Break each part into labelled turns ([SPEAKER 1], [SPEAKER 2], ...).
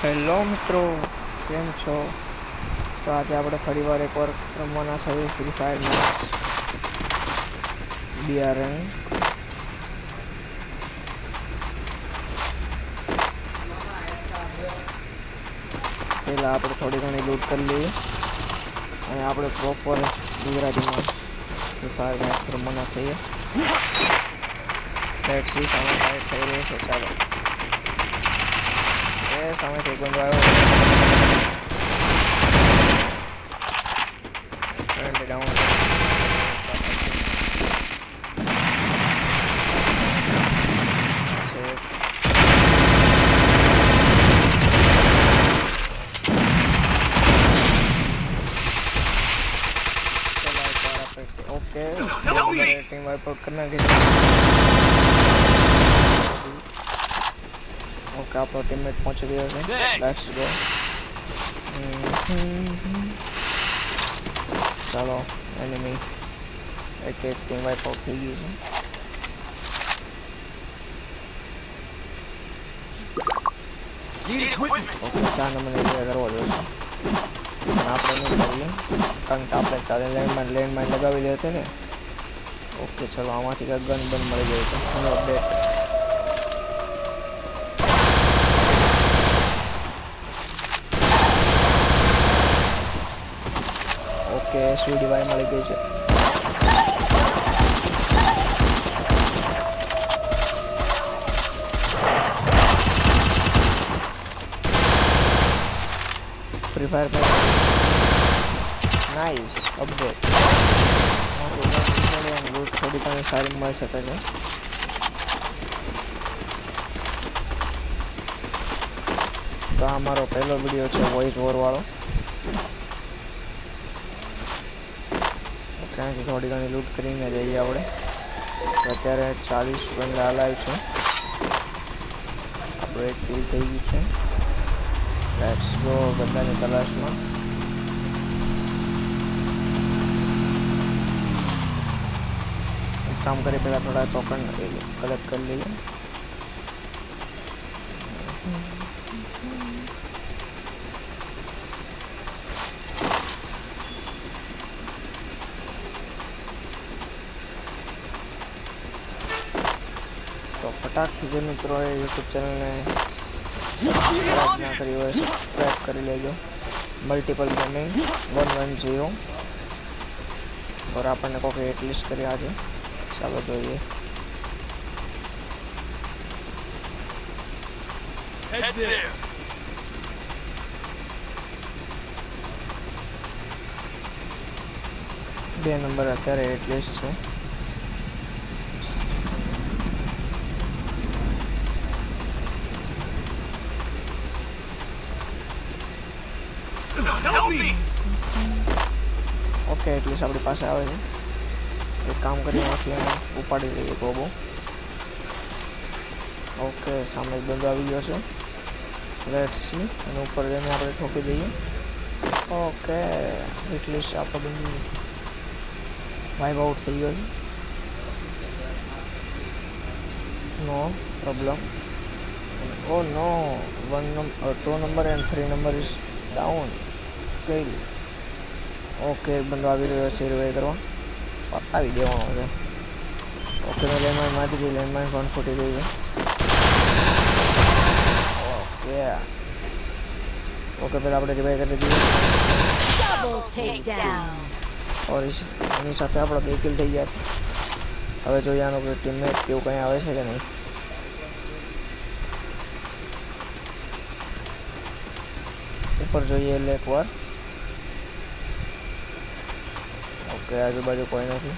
[SPEAKER 1] Hello મિત્રો, કેમ છો? તો આજે આપણે ફરીવાર એકવાર રમવાના છે ફ્રી ફાયર મેચ બીઆરએન. પહેલાં આપણે થોડી ઘણી લૂંટ કરી લઈએ અને આપણે પ્રોપર ગુજરાતીમાં ફ્રી ફાયર મેચ રમવાના છીએ. લેટ્સ સી સામે ફાઇટ થઈ રહી છે. ચાલો, એ સામેથી એક બંદો આવ્યો. ફ્રેન્ડ ડાઉન છે. ओके, टीम वाइप आउट करना है. ओके, आपका टीममेट पहुंच गया है. Let's go. चलो, एनिमी एक टीम वाइप आउट થઈ ગઈ છે. ઓકે, 4 નંબરને એ કરવો જોઈએ પણ આપણે નહીં કરીએ કારણ કે આપણે તારે લેન્ડમાઇન લગાવી લે છે ને. ઓકે, ચલો આમાંથી કંઈક ગન બન મળી જાય છે. New update. ઓકે, SVDY મળી ગઈ છે. ફ્રી ફાયર પર નાઇસ અપડેટ. લૂટ થોડી ઘણી સારી મળી શકે છે. તો આ મારો પહેલો વિડીયો છે વોઇસ ઓવર વાળો. ત્યાંથી થોડી ઘણી લૂટ કરીને જઈએ આપણે. તો અત્યારે 40 બંદા લાઈવ છે. આપણે એક કિલ થઈ ગયું છે. લેટ્સ ગો બધાની તલાશમાં. કામ કરી પહેલાં થોડા ટોકન કલેક્ટ કરી લઈએ. તો ફટાકથી જે મિત્રોએ યુટ્યુબ ચેનલને સબસ્ક્રાઈબ ના કરી હોય સબસ્ક્રાઈબ કરી લેજો. મલ્ટિપલ ગેમિંગ 110 और આપણને કોકે એટલીસ્ટ કર્યા છે. ચાલો જોઈએ. બે નંબર અત્યારે એટલીસ્ટ છે. ઓકે, એટલીસ્ટ આપણી પાસે આવે છે. એક કામ કરી નાખીએ અને ઉપાડી લઈએ ગોબો. ઓકે, સામે એક બંદો આવી ગયો છે. લેટ્સ સી અને ઉપર જઈને આપણે ઠોકી દઈએ. ઓકે, એટલીસ્ટ આપણો બંદો વાઇપ આઉટ થઈ ગયો છે. No problem. Oh no, 2 number and 3 number is down. Kill. Okay, એક બંદો આવી રહ્યો છે રિવાઇવ કરવા. પતાવી દેવાનો છે. ઓકે, મેં લેન્ડમાઇન મારી દીધી. લેન્ડમાઇન પણ ફૂટી ગઈ છે. ઓકે ઓકે, પહેલાં આપણે રિવાઇવ કરી દીધી. ઓર એની સાથે આપણા 2 કિલ થઈ ગયા. હવે જોઈએ આનો કોઈ ટીમમેટ કેવું કંઈ આવે છે કે નહીં. ઉપર જોઈએ એટલે એકવાર. ઓકે, આજુબાજુ કોઈ નથી.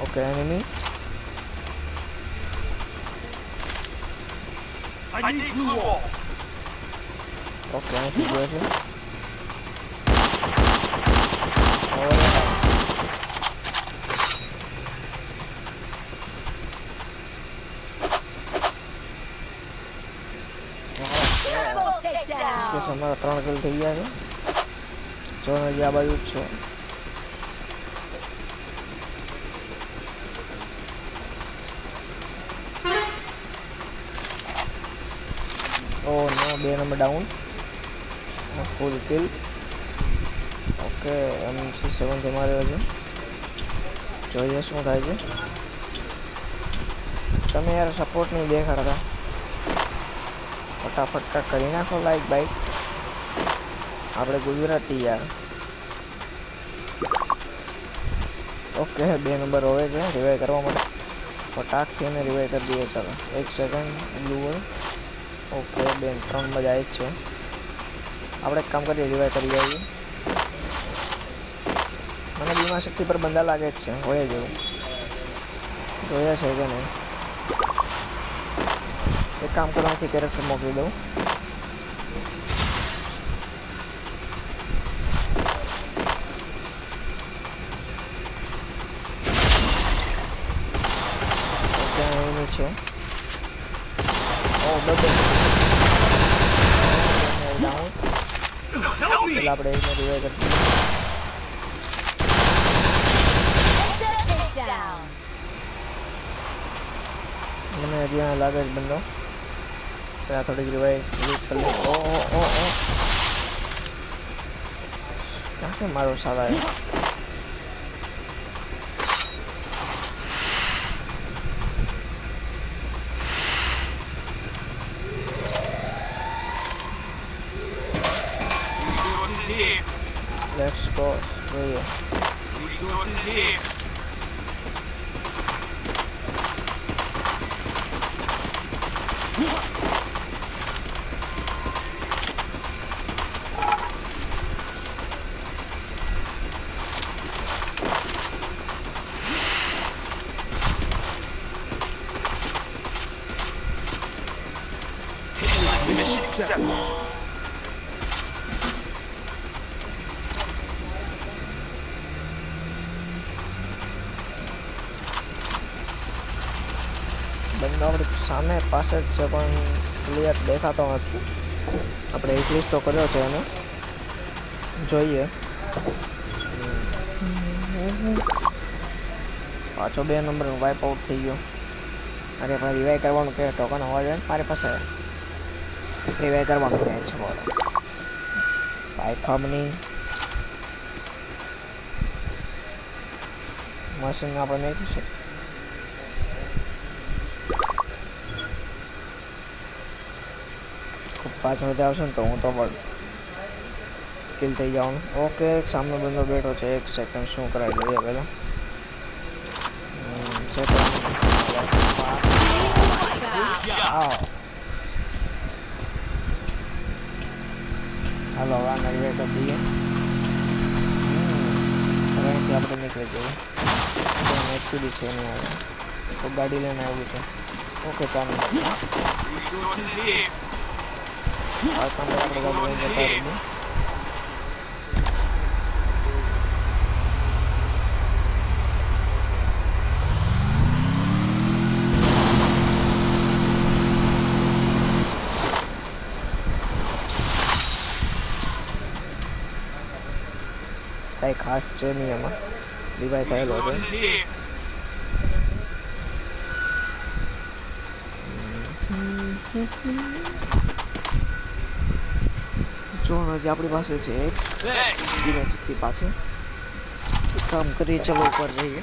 [SPEAKER 1] Okay, enemy. ઓકે, અહીંથી ગયો છે. કે અમારા 3 કિલ થઈ ગયા છે. જો હજી આ બાજુ જ છે. ઓ નો 2 નંબર ડાઉન. ફૂલ કિલ. ઓકે MC7 થી માર્યો છે. જોઈએ શું થાય છે. તમે યાર સપોર્ટ નહીં દેખાડતા. ફટાફટ કરી નાખો લાઈક બાઈક. આપણે ગુજરાતી યાર. ઓકે 2 નંબર હોય છે રિવાઈવ કરવા માટે. ફટાકથી એને રિવાઈવ કરી દઈએ. ચાલો 1 સેકન્ડ બ્લુ હોય. ઓકે 2-3 મજા આવી જ છે. આપણે એક કામ કરીએ રિવાઈવ કરી આવીએ. મને બીમા શક્તિ પર બંદા લાગે જ છે. હોય જ એવું. જોયા છે કે નહીં. એક કામ કરવાથી કેરેક્ટર મોકલી દઉં. ત્યાં એની છે. ઓ બબે ડાઉન. પેલા આપણે એને રિવાઈવ કરી મને હજી લાગે જ બંધો. ત્યાં થોડીક રિવાઈવ કરી લે. ઓ ક્યાં કે મારો સાલા લેટ્સ ગો. જોઈએ
[SPEAKER 2] Mission accepted.
[SPEAKER 1] બંને આપણી સામે પાસે જ છે પણ ક્લિયર દેખાતો નથી. આપણે એટલીસ્ટ તો કર્યો છે એને. જોઈએ પાછો 2 નંબર વાઇપ આઉટ થઈ ગયો. અરે ભાઈ રિવાઈવ કરવાનું કે ટોકન હોવા જોઈએ મારી પાસે. રિવાઈવ કરવાનું કહે છે બોલો ભાઈ. ખમની મશીન આપણે નહીં થશે. ખૂબ પાછળ મજા આવશે ને તો હું તો પણ કિલ થઈ જવાનું. ઓકે સામનો બંદો બેઠો છે. 1 સેકન્ડ શું કરાય જોઈએ પહેલાં. હાલો આના રિવાઈવ કરી દઈએ. અહીંથી આપણે નીકળી જઈએ. એકચ્યુઅલી છે નહીં આવે તો ગાડી લઈને આવ્યું છે. ઓકે ચાલો આપણે ગાડી લઈને જતા રહીએ. કાંઈ ખાસ છે નહીં એમાં. રિવાઈવ થયેલો છે. જો હજી આપણી પાસે છે એક બીજા શક્તિ પાછળ. કામ કરીએ ચલો ઉપર જઈએ.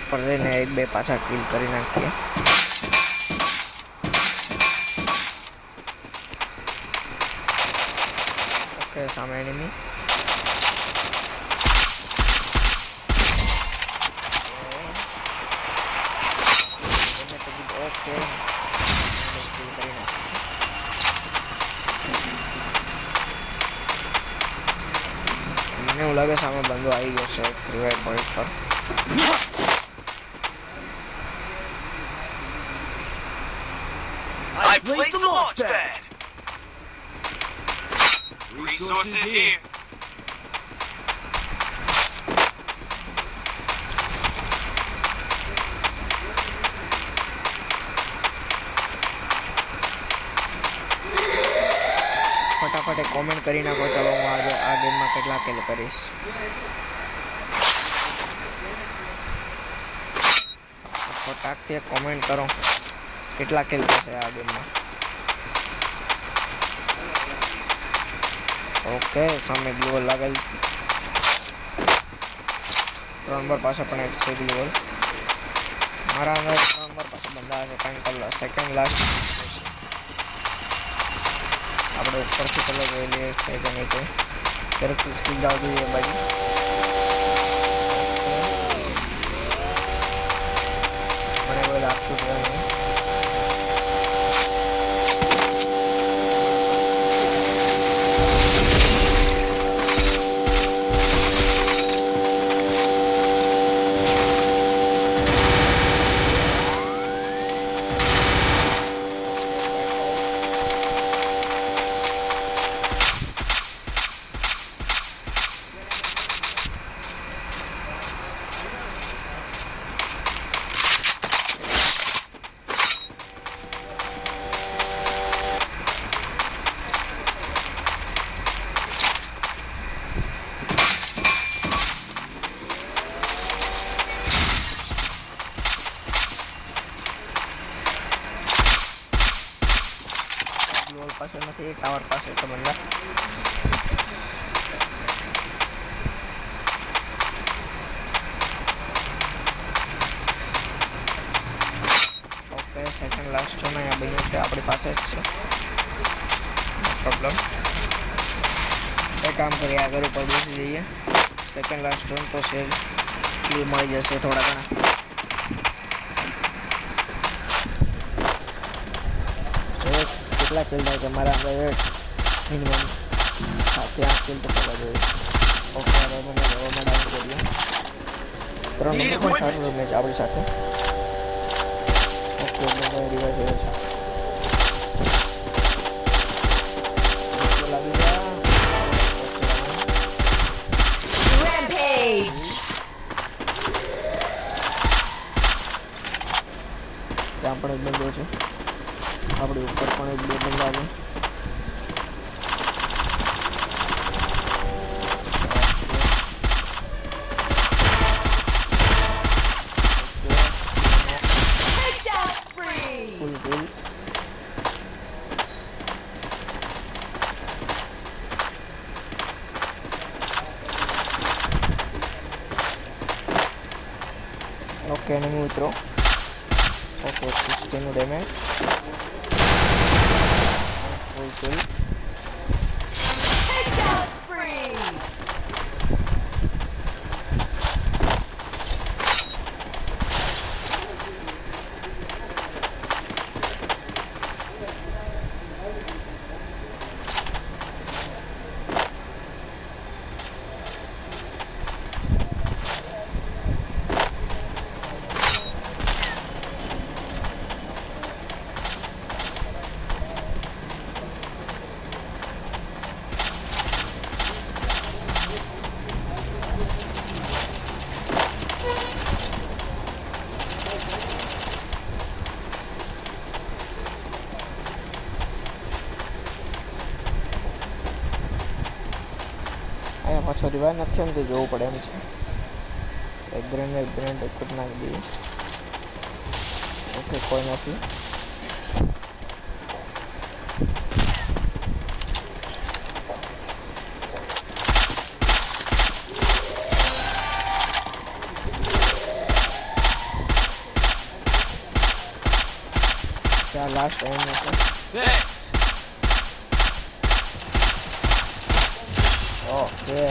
[SPEAKER 1] ઉપર જઈને 1-2 પાછા કિલ કરી નાખીએ. ઓકે સામે એનિમી. ઓકે મને એવું લાગે સામે બંદો આવી ગયો છે રિવાઈવ પોઈન્ટ પર.
[SPEAKER 2] I've placed the launch pad. Resources here.
[SPEAKER 1] Comment કરી નાખો. ચાલો હું આજે આ ગેમમાં કેટલા કિલ કરીશ. ફટાકથી કોમેન્ટ કરો કેટલા કિલ થશે આ ગેમમાં. ઓકે, સામે ગ્લોવલ લાગેલ. 3 નંબર પાસે પણ એક છે ગ્લોવલ. મારા અંદર 3 નંબર પાસે બંધા છે, કારણ કે સેકન્ડ લાસ્ટ આપણે ઉપરથી પહેલાં જોઈ લઈએ છે કે નહીં તે કેરેક્ટર સ્કીલ આવતી એ બાજુ. મને કોઈ લાગતું છે નહીં. ગ્લોવલ પાસે નથી, ટાવર પાસે તો બંધા. ઓકે, સેકન્ડ લાસ્ટ છે ને અહીંયા બન્યું છે આપણી પાસે જ છે. પ્રોબ્લેમ. એ કામ કરીએ, આગળ ઉપર બેસી જઈએ. સેકન્ડ લાસ્ટ ઝોન તો છે, ક્લિયર મળી જશે થોડા ઘણા. કેટલા કિલ થાય છે મારા અંદર? મિનિમમ 7-8 કિલ તો થવા જોઈએ. ઓકે, હવે મને હવામાં ડાઉન કરીએ. 3 નંબર પણ સારું મેચ આપણી સાથે. ઓકે, મને રિવાઇવ થયો છે. લાગી ગયા.
[SPEAKER 3] Rampage!
[SPEAKER 1] ત્યાં પણ એક બંદો છે. આપણી ઉપર પણ એક બે બંદા છે.
[SPEAKER 3] Takedown spree!
[SPEAKER 1] ફૂલ કિલ. ઓકે, એનિમી મિત્રો. ઓકે, 60 નું ડેમેજ. ફૂલ કિલ.
[SPEAKER 3] Takedown spree! અહીંયા પાછો રિવાઇવ નથી એમ તો જોવું પડે એમ છે. એક ગ્રેનેડ એક જ નાખી દઈએ. ઓકે, કોઈ નથી. ત્યાં લાસ્ટ એમ છે.
[SPEAKER 2] Thanks.
[SPEAKER 1] ઓકે,